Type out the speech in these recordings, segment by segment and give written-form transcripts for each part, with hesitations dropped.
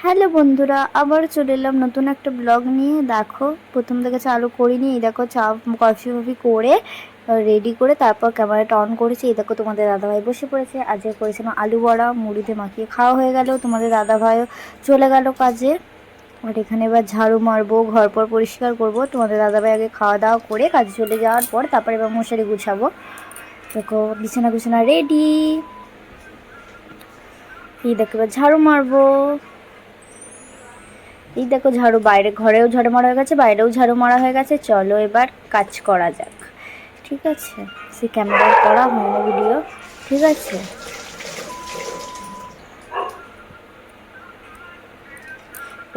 Hello বন্ধুরা, আবার চলে এলাম নতুন একটা ব্লগ নিয়ে। দেখো, প্রথম থেকে চালু করিনি। এই দেখো, চা কফি করে রেডি করে তারপর ক্যামেরাটা অন করেছি। এই দেখো, তোমাদের দাদাভাই বসে পড়েছে। আজকে করেছিলাম আলু বড়া, মুড়িতে মাখিয়ে খাওয়া হয়ে গেল। তোমাদের দাদাভাইও চলে গেল কাজে। আর এখানে এবার ঝাড়ু মারবো, ঘর পর পরিষ্কার করবো। তোমাদের দাদাভাই আগে খাওয়া দাওয়া করে কাজে চলে যাওয়ার পর তারপরে এবার মশারি গুছাবো। দেখো, বিছানা রেডি। এই দেখো, এবার ঝাড়ু মারবো। এই দেখো, ঝাড়ু বাইরে, ঘরেও ঝাড়ু মারা হয়ে গেছে, বাইরেও ঝাড়ু মারা হয়ে গেছে। চলো এবার কাজ করা যাক। ঠিক আছে, সে ক্যামেরায় করা হয়নি ভিডিও। ঠিক আছে,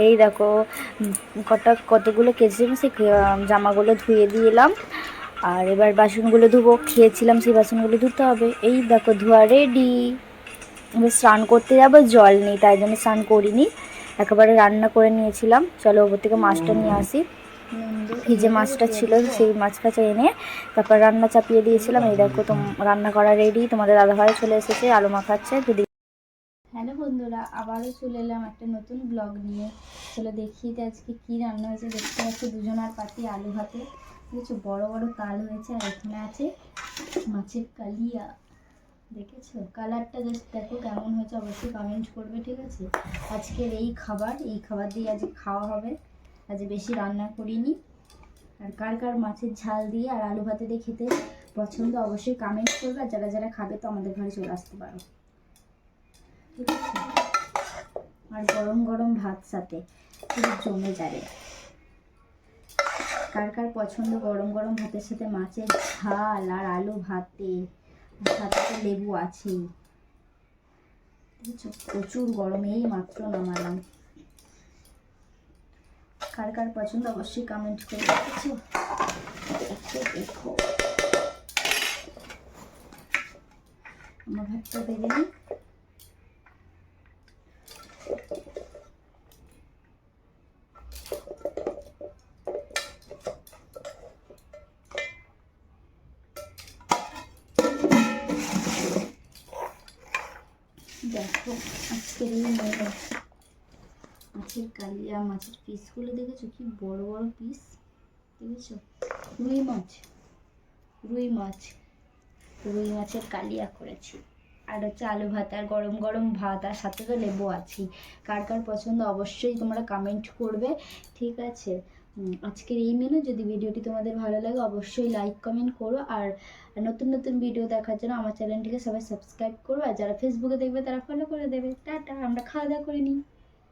এই দেখো, কতগুলো কেচেছিলাম, সেই জামাগুলো ধুয়ে দিলাম। আর এবার বাসনগুলো ধুবো, খেয়েছিলাম সেই বাসনগুলো ধুতে হবে। এই দেখো, ধোয়া রেডি। এবার স্নান করতে যাবো, জল নেই তাই জন্য স্নান করিনি, একেবারে রান্না করে নিয়েছিলাম। চলো ওপর থেকে মাছটা নিয়ে আসি। ভিজে মাছটা ছিল, সেই মাছটা এনে তারপর রান্না চাপিয়ে দিয়েছিলাম। এই দেখো, রান্না করা রেডি। তোমাদের দাদাভাই চলে এসেছে, আলু মাখাচ্ছে যদি। হ্যালো বন্ধুরা, আবারও চলে এলাম একটা নতুন ব্লগ নিয়ে। চলো দেখিয়ে দিই আজকে কী রান্না হয়েছে। দেখতে পাচ্ছি দুজনার পাতি আলু ভাতে, দেখেছো বড় বড় তাল হয়েছে। আর এখানে আছে মাছের কালিয়া, দেখেছো কালারটা জাস্ট দেখো কেমন হয়েছে, অবশ্যই কমেন্ট করবে। ঠিক আছে, আজকের এই খাবার দিয়ে আজকে খাওয়া হবে। আজ বেশি রান্না করিনি। আর কার কার মাছের ঝাল দিয়ে আর আলু ভাতে দিয়ে খেতে পছন্দ অবশ্যই কমেন্ট করবে। আর যারা যারা খাবে তো আমাদের ঘরে চলে আসতে পারো। ঠিক আছে, আর গরম গরম ভাত সাথে পুরো জমে যাবে। কার কার পছন্দ গরম গরম ভাতের সাথে মাছের ঝাল আর আলু ভাতে, সাথে তো লেবু আছেই। প্রচুর গরম, এই মাত্র নামালাম। কার কার পছন্দ অবশ্যই কমেন্ট করে। দেখেছো, দেখো আমার ভাতটা বেড়ে নিই। দেখো আজকের এই মেনু, মাছের কালিয়া, মাছের পিসগুলো দেখেছো কি বড় বড় পিস, দেখেছো? রুই মাছের কালিয়া করেছি। আর হচ্ছে আলু ভাত আর গরম গরম ভাত, আর সাথে তো লেবু আছেই। কার কার পছন্দ অবশ্যই তোমরা কমেন্ট করবে। ঠিক আছে, আজকের এই মেনু। যদি ভিডিওটি তোমাদের ভালো লাগে অবশ্যই লাইক কমেন্ট করো। আর নতুন নতুন ভিডিও দেখার জন্য আমার চ্যানেলটিকে সবাই সাবস্ক্রাইব করো। আর যারা ফেসবুকে দেখবে তারা ফলো করে দেবে। টাটা, আমরা খাওয়া দাওয়া করে নিই।